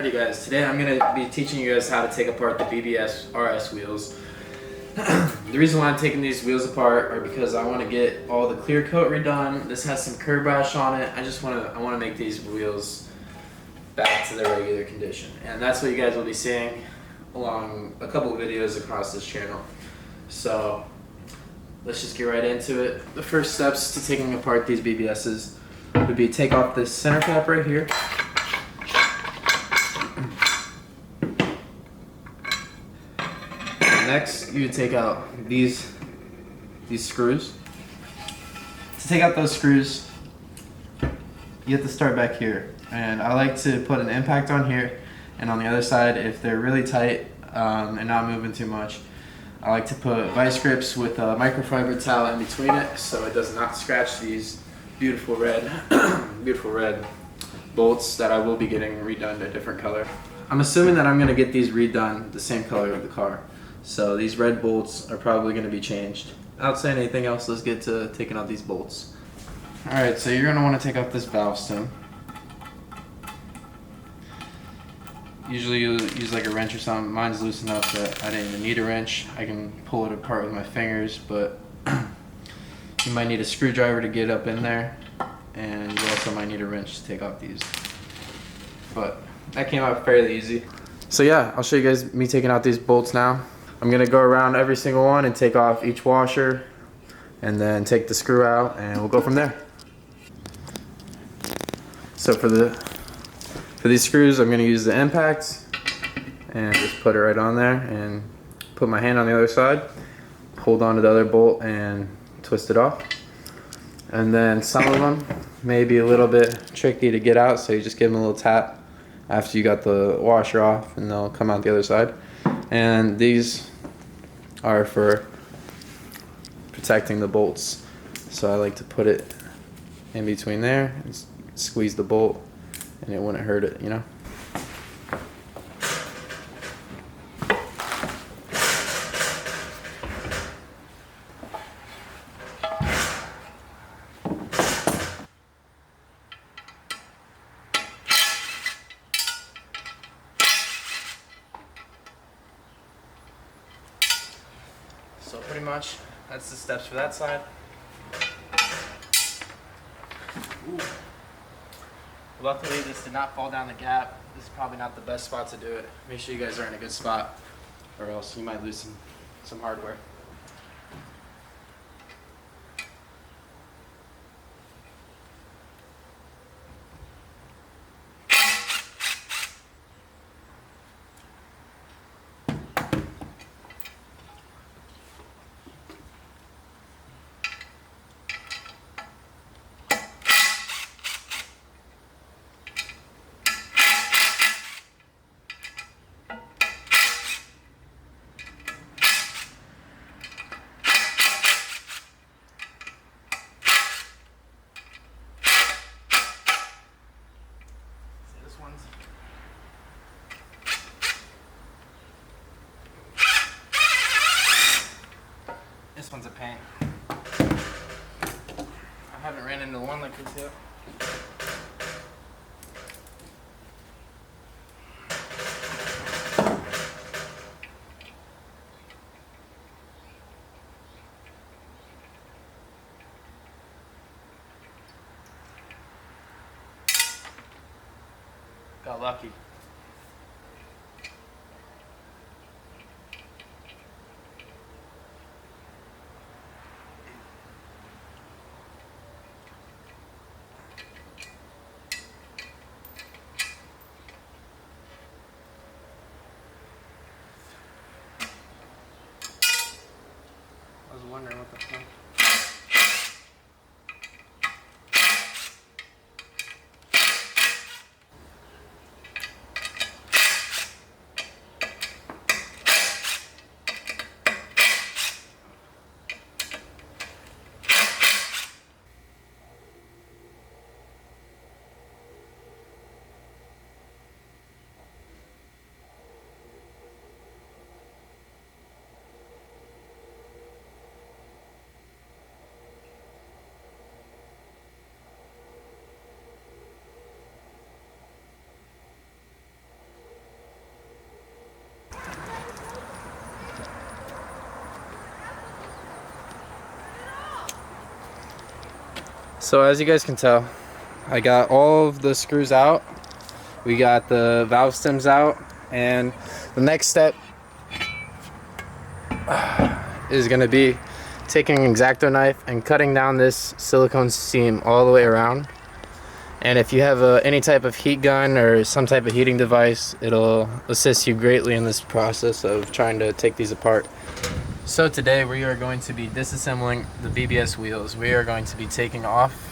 Alrighty guys, today I'm going to be teaching you guys how to take apart the BBS RS wheels. The reason why I'm taking these wheels apart are because I want to get all the clear coat redone. This has some curb rash on it. I want to make these wheels back to their regular condition. And that's what you guys will be seeing along a couple of videos across this channel. So let's just get right into it. The first steps to taking apart these BBSs would be take off this center cap right here. Next, you would take out these screws. To take out those screws, you have to start back here. And I like to put an impact on here, and on the other side, if they're really tight and not moving too much, I like to put vice grips with a microfiber towel in between it so it does not scratch these beautiful red, beautiful red bolts that I will be getting redone a different color. I'm assuming that I'm going to get these redone the same color of the car. So these red bolts are probably going to be changed. Without saying anything else, let's get to taking out these bolts. Alright, so you're going to want to take out this valve stem. Usually you use like a wrench or something. Mine's loose enough that I didn't even need a wrench. I can pull it apart with my fingers, but you might need a screwdriver to get up in there, and you also might need a wrench to take off these. But that came out fairly easy. So yeah, I'll show you guys me taking out these bolts now. I'm gonna go around every single one and take off each washer and then take the screw out, and we'll go from there. So for these screws, I'm gonna use the impact and just put it right on there and put my hand on the other side, hold on to the other bolt and twist it off. And then some of them may be a little bit tricky to get out, so you just give them a little tap after you got the washer off and they'll come out the other side. And these are for protecting the bolts. So I like to put it in between there and squeeze the bolt, and it wouldn't hurt it, you know? So pretty much, that's the steps for that side. Ooh. Luckily, this did not fall down the gap. This is probably not the best spot to do it. Make sure you guys are in a good spot, or else you might lose some hardware. This one's a pain. I haven't ran into one like this yet. Got lucky. I was wondering what the fuck. So as you guys can tell, I got all of the screws out. We got the valve stems out, and the next step is going to be taking an X-Acto knife and cutting down this silicone seam all the way around. And if you have any type of heat gun or some type of heating device, it'll assist you greatly in this process of trying to take these apart. So today we are going to be disassembling the BBS wheels. We are going to be taking off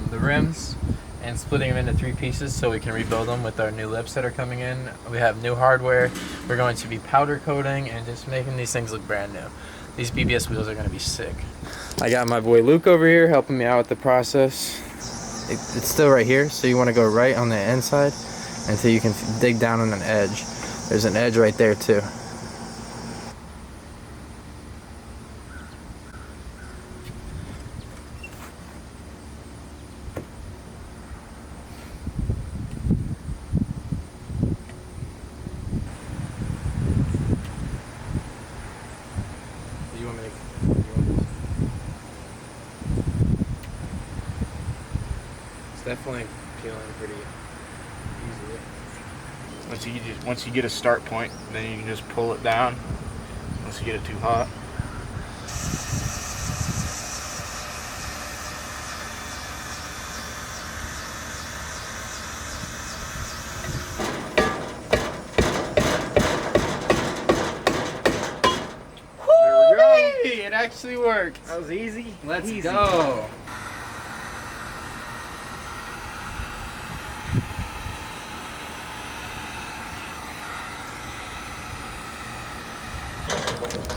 the rims and splitting them into 3 pieces so we can rebuild them with our new lips that are coming in. We have new hardware. We're going to be powder coating and just making these things look brand new. These BBS wheels are going to be sick. I got my boy Luke over here helping me out with the process. It's still right here, so you want to go right on the inside until you can dig down on an edge. There's an edge right there too. Definitely peeling pretty easily. Once you get a start point, then you can just pull it down once you get it too hot. There we go. It actually worked. That was easy. Let's go.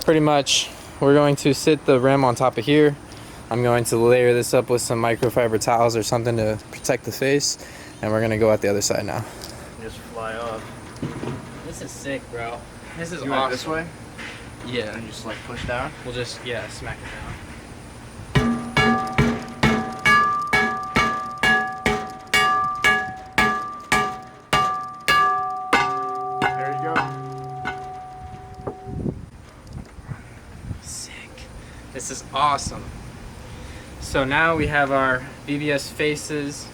Pretty much, we're going to sit the rim on top of here. I'm going to layer this up with some microfiber towels or something to protect the face, and we're gonna go out the other side now. Just fly up. This is sick, bro. This is awesome. awesome. This way? Yeah. And just like push down? We'll just, yeah, smack it down. This is awesome. So now we have our BBS faces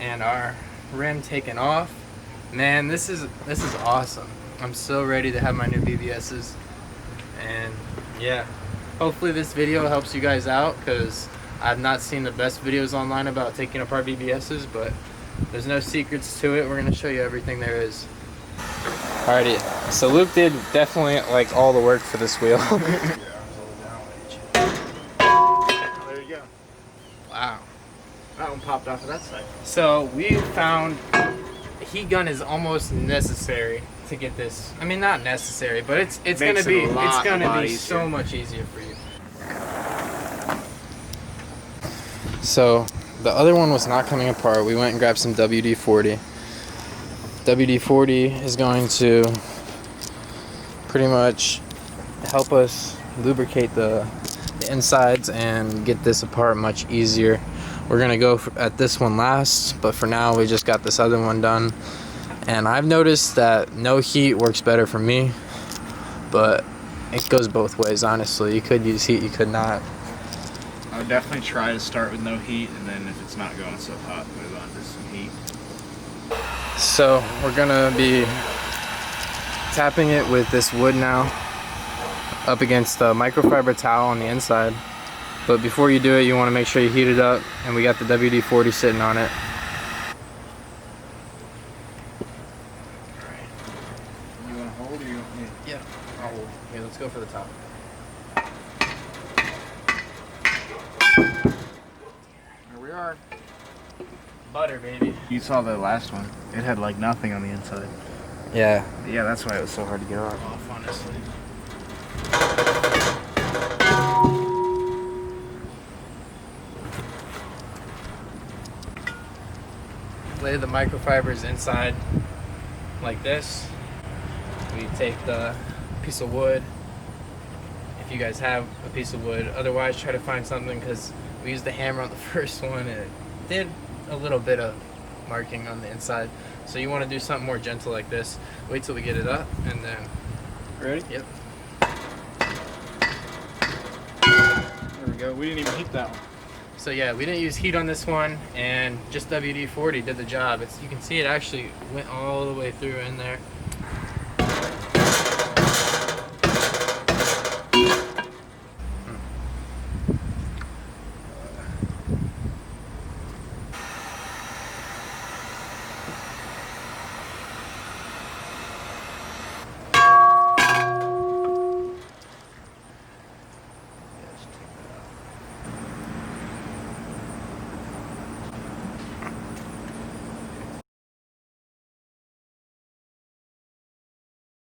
and our rim taken off. Man, this is awesome. I'm so ready to have my new BBSs. And yeah, hopefully this video helps you guys out, because I've not seen the best videos online about taking apart BBSs, but there's no secrets to it. We're gonna show you everything there is. Alrighty, so Luke did definitely like all the work for this wheel. Wow. That one popped off of that side. So we found heat gun is almost necessary to get this. I mean, not necessary, but it's gonna be so much easier for you. So the other one was not coming apart. We went and grabbed some WD-40. WD-40 is going to pretty much help us lubricate the insides and get this apart much easier. We're gonna go at this one last, but for now we just got this other one done, and I've noticed that no heat works better for me, but it goes both ways. Honestly, you could use heat, you could not. I would definitely try to start with no heat, and then if it's not going so hot, move on to some heat. So we're gonna be tapping it with this wood now up against the microfiber towel on the inside. But before you do it, you want to make sure you heat it up, and we got the WD-40 sitting on it. Alright. You want to hold, or you want me? Yeah, I'll hold. Here, let's go for the top. Here we are. Butter, baby. You saw the last one. It had like nothing on the inside. Yeah. Yeah, that's why it was so hard to get off, honestly. Lay the microfibers inside like this. We take the piece of wood, if you guys have a piece of wood. Otherwise, try to find something, because we used the hammer on the first one and it did a little bit of marking on the inside. So you want to do something more gentle like this. Wait till we get it up, and then... Ready? Yep. There we go. We didn't even heat that one. So yeah, we didn't use heat on this one, and just WD-40 did the job. You can see it actually went all the way through in there.